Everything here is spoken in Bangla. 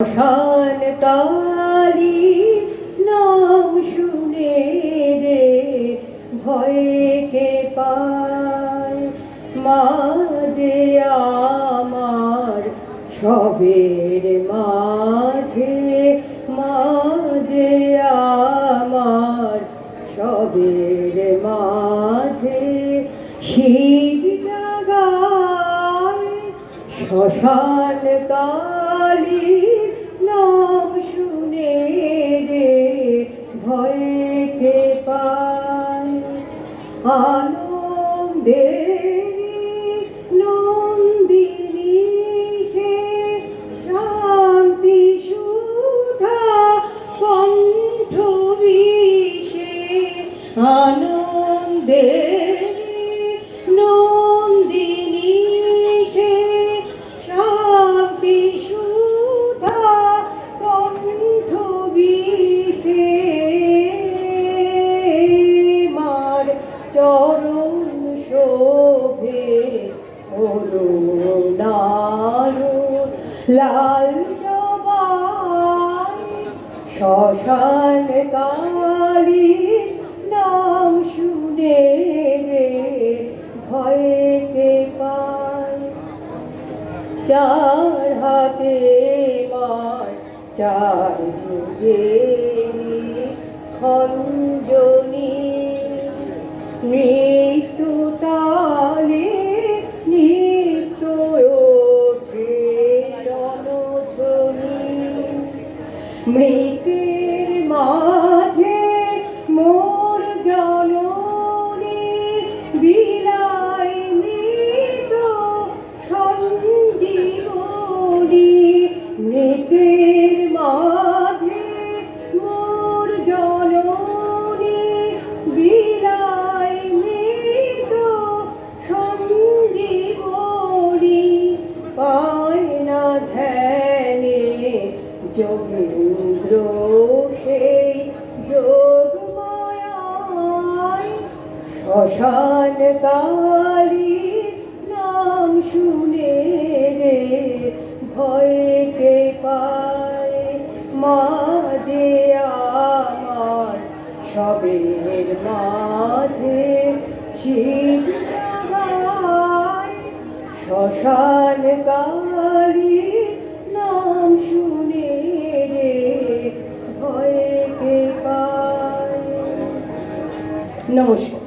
শ্মশান কালী নাম শুনে রে ভয়কে পায়, মা যে আমার সবের মাঝে, মা যে আমার সবের মাঝে শিব জাগায়। শ্মশান কালী নাম শুনে রে ভয়কে পায়, আনন্দেরি নন্দিনী সে শান্তি সুধা কণ্ঠ বিষে, আনন্দেরি নন্দিনী সে শান্তি সুধা কণ্ঠ বিষে, মার চরণ শোভে অরুণায় লাল জবায়। শ্মশান কালী নাম শুনে রে ভয়কে পায়, চার হাতে মার চার যুগেরি খঞ্জনি, মৃত্যু তালে নিত্য ওঠে রণধ্বনি, মৃতের মাঝে মোর জননী বিলাই মৃত সঞ্জীবনী, মৃতের মাঝে মোর জননী বিলাই মৃত সঞ্জীবনী, পায় না ধ্যানে যোগীন্দ্র সেই যোগমায়ায়। শ্মশান কালী নাম শুনে রে ভয়কে পায়, মা যে আমার সবের মাঝে শিব জাগায়। শ্মশান কালী নাম শুনে রে ভয়কে পায়। নমস্কার।